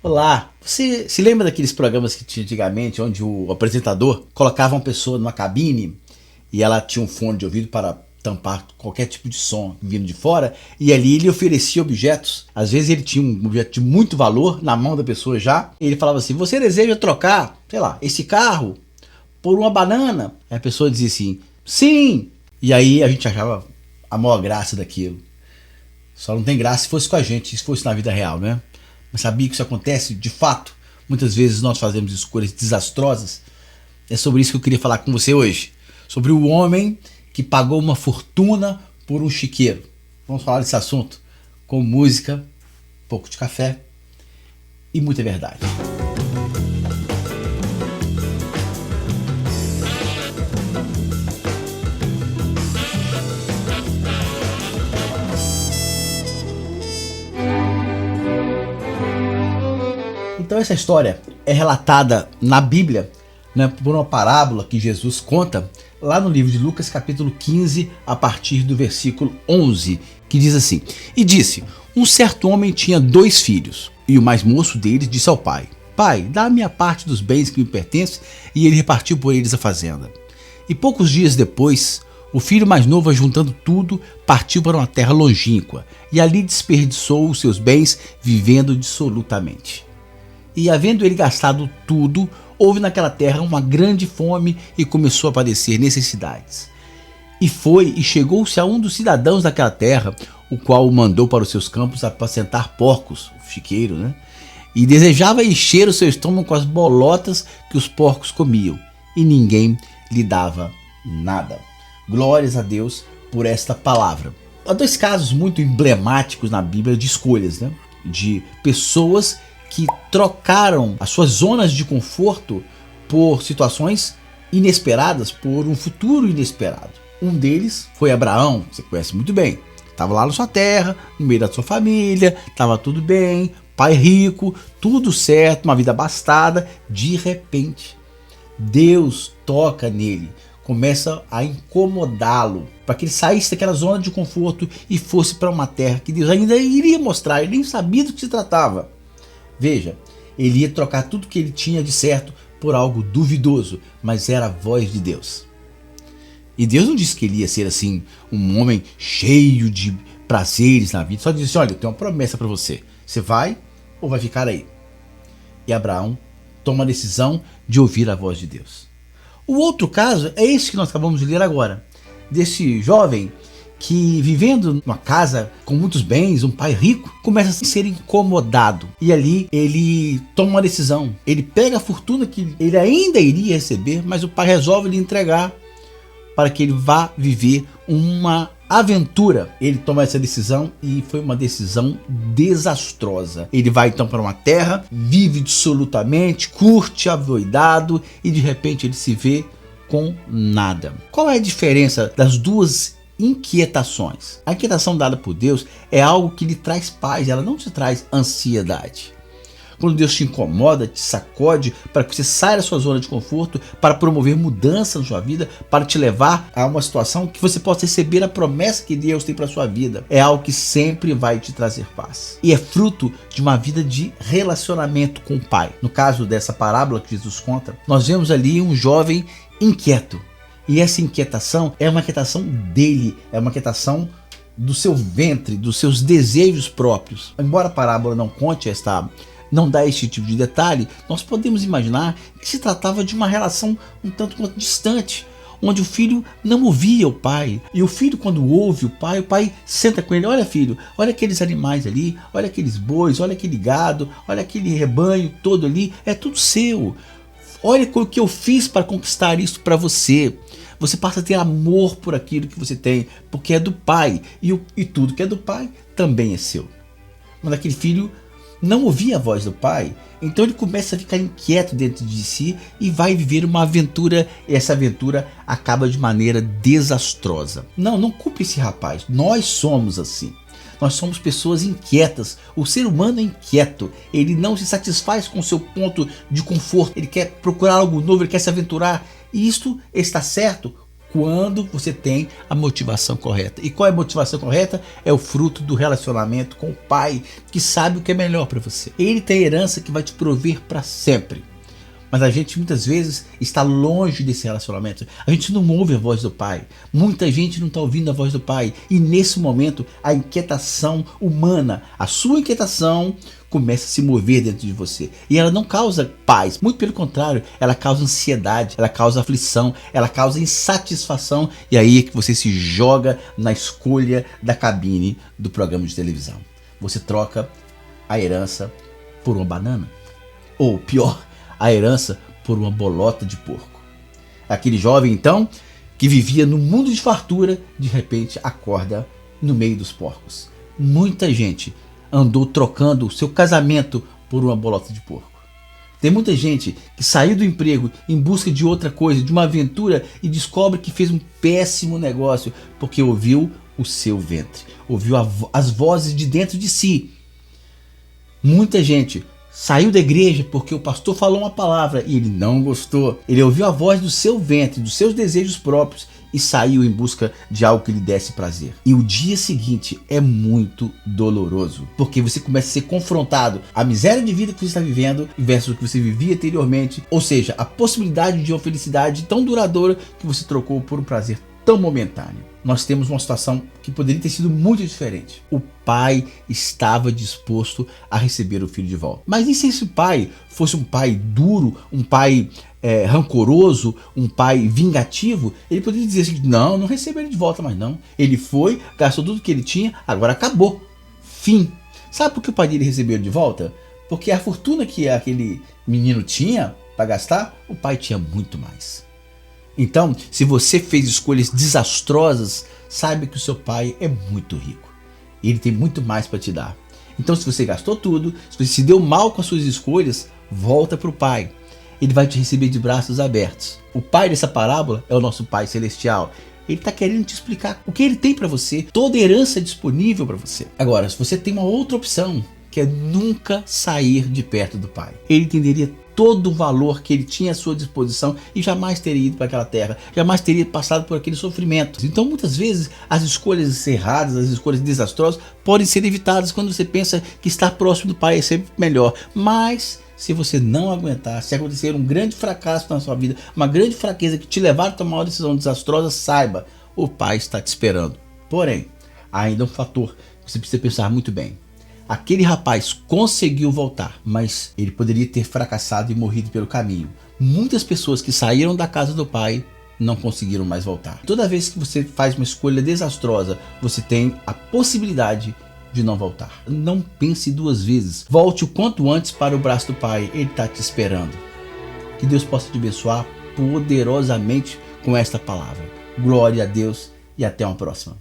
Olá, você se lembra daqueles programas que tinha antigamente, onde o apresentador colocava uma pessoa numa cabine e ela tinha um fone de ouvido para tampar qualquer tipo de som vindo de fora, e ali ele oferecia objetos. Às vezes ele tinha um objeto de muito valor na mão da pessoa já, e ele falava assim: você deseja trocar, sei lá, esse carro por uma banana? Aí a pessoa dizia assim: sim! E aí a gente achava a maior graça daquilo. Só não tem graça se fosse com a gente, se fosse na vida real, né? Mas sabia que isso acontece de fato? Muitas vezes nós fazemos escolhas desastrosas. É sobre isso que eu queria falar com você hoje. Sobre o homem que pagou uma fortuna por um chiqueiro. Vamos falar desse assunto com música, um pouco de café e muita verdade. Então essa história é relatada na Bíblia, né, por uma parábola que Jesus conta lá no livro de Lucas capítulo 15, a partir do versículo 11, que diz assim: E disse, um certo homem tinha 2 filhos, e o mais moço deles disse ao pai: Pai, dá-me a parte dos bens que me pertencem, e ele repartiu por eles a fazenda. E poucos dias depois, o filho mais novo, ajuntando tudo, partiu para uma terra longínqua, e ali desperdiçou os seus bens, vivendo dissolutamente. E havendo ele gastado tudo, houve naquela terra uma grande fome e começou a padecer necessidades. E foi e chegou-se a um dos cidadãos daquela terra, o qual o mandou para os seus campos apacentar porcos, o chiqueiro, né? E desejava encher o seu estômago com as bolotas que os porcos comiam, e ninguém lhe dava nada. Glórias a Deus por esta palavra. Há 2 casos muito emblemáticos na Bíblia de escolhas, né? De pessoas que trocaram as suas zonas de conforto por situações inesperadas, por um futuro inesperado. Um deles foi Abraão, você conhece muito bem. Estava lá na sua terra, no meio da sua família, estava tudo bem, pai rico, tudo certo, uma vida abastada. De repente, Deus toca nele, começa a incomodá-lo, para que ele saísse daquela zona de conforto e fosse para uma terra que Deus ainda iria mostrar, ele nem sabia do que se tratava. Veja, ele ia trocar tudo que ele tinha de certo por algo duvidoso, mas era a voz de Deus. E Deus não disse que ele ia ser assim, um homem cheio de prazeres na vida, só disse: olha, eu tenho uma promessa para você, você vai ou vai ficar aí? E Abraão toma a decisão de ouvir a voz de Deus. O outro caso é esse que nós acabamos de ler agora, desse jovem que, vivendo numa casa com muitos bens, um pai rico, começa a ser incomodado. E ali ele toma uma decisão. Ele pega a fortuna que ele ainda iria receber, mas o pai resolve lhe entregar para que ele vá viver uma aventura. Ele toma essa decisão e foi uma decisão desastrosa. Ele vai então para uma terra, vive dissolutamente, curte avoidado e de repente ele se vê com nada. Qual é a diferença das duas inquietações? A inquietação dada por Deus é algo que lhe traz paz, ela não te traz ansiedade. Quando Deus te incomoda, te sacode para que você saia da sua zona de conforto, para promover mudança na sua vida, para te levar a uma situação que você possa receber a promessa que Deus tem para sua vida, é algo que sempre vai te trazer paz. E é fruto de uma vida de relacionamento com o Pai. No caso dessa parábola que Jesus conta, nós vemos ali um jovem inquieto. E essa inquietação é uma inquietação dele, é uma inquietação do seu ventre, dos seus desejos próprios. Embora a parábola não dá este tipo de detalhe, nós podemos imaginar que se tratava de uma relação um tanto quanto distante, onde o filho não ouvia o pai. E o filho, quando ouve o pai senta com ele: olha filho, olha aqueles animais ali, olha aqueles bois, olha aquele gado, olha aquele rebanho todo ali, é tudo seu. Olha o que eu fiz para conquistar isso para você. Você passa a ter amor por aquilo que você tem, porque é do pai. E tudo que é do pai também é seu. Mas aquele filho não ouvia a voz do pai, então ele começa a ficar inquieto dentro de si e vai viver uma aventura. E essa aventura acaba de maneira desastrosa. Não culpe esse rapaz. Nós somos assim. Nós somos pessoas inquietas. O ser humano é inquieto. Ele não se satisfaz com o seu ponto de conforto. Ele quer procurar algo novo, ele quer se aventurar. E isto está certo quando você tem a motivação correta. E qual é a motivação correta? É o fruto do relacionamento com o Pai, que sabe o que é melhor para você. Ele tem a herança que vai te prover para sempre. Mas a gente muitas vezes está longe desse relacionamento. A gente não ouve a voz do Pai. Muita gente não está ouvindo a voz do Pai. E nesse momento, a inquietação humana, a sua inquietação, começa a se mover dentro de você. E ela não causa paz. Muito pelo contrário, ela causa ansiedade, ela causa aflição, ela causa insatisfação. E aí é que você se joga na escolha da cabine do programa de televisão. Você troca a herança por uma banana. Ou pior, a herança por uma bolota de porco. Aquele jovem, então, que vivia no mundo de fartura, de repente acorda no meio dos porcos. Muita gente andou trocando o seu casamento por uma bolota de porco. Tem muita gente que saiu do emprego em busca de outra coisa, de uma aventura, e descobre que fez um péssimo negócio porque ouviu o seu ventre, ouviu as vozes de dentro de si. Muita gente saiu da igreja porque o pastor falou uma palavra e ele não gostou. Ele ouviu a voz do seu ventre, dos seus desejos próprios, e saiu em busca de algo que lhe desse prazer. E o dia seguinte é muito doloroso, porque você começa a ser confrontado à miséria de vida que você está vivendo versus o que você vivia anteriormente, ou seja, a possibilidade de uma felicidade tão duradoura que você trocou por um prazer tão momentâneo. Nós temos uma situação que poderia ter sido muito diferente. O pai estava disposto a receber o filho de volta. Mas e se esse pai fosse um pai duro, um pai rancoroso, um pai vingativo? Ele poderia dizer assim: não recebo ele de volta mais não. Ele foi, gastou tudo que ele tinha, agora acabou. Fim. Sabe por que o pai dele recebeu ele de volta? Porque a fortuna que aquele menino tinha para gastar, o pai tinha muito mais. Então, se você fez escolhas desastrosas, saiba que o seu pai é muito rico. Ele tem muito mais para te dar. Então, se você gastou tudo, se você se deu mal com as suas escolhas, volta para o Pai. Ele vai te receber de braços abertos. O Pai dessa parábola é o nosso Pai Celestial. Ele está querendo te explicar o que ele tem para você, toda herança disponível para você. Agora, se você tem uma outra opção, que é nunca sair de perto do Pai, ele entenderia todo o valor que ele tinha à sua disposição e jamais teria ido para aquela terra, jamais teria passado por aquele sofrimento. Então, muitas vezes, as escolhas erradas, as escolhas desastrosas podem ser evitadas quando você pensa que estar próximo do Pai é sempre melhor. Mas, se você não aguentar, se acontecer um grande fracasso na sua vida, uma grande fraqueza que te levar a tomar uma decisão desastrosa, saiba, o Pai está te esperando. Porém, há ainda um fator que você precisa pensar muito bem. Aquele rapaz conseguiu voltar, mas ele poderia ter fracassado e morrido pelo caminho. Muitas pessoas que saíram da casa do Pai não conseguiram mais voltar. Toda vez que você faz uma escolha desastrosa, você tem a possibilidade de não voltar. Não pense duas vezes. Volte o quanto antes para o braço do Pai. Ele está te esperando. Que Deus possa te abençoar poderosamente com esta palavra. Glória a Deus e até uma próxima.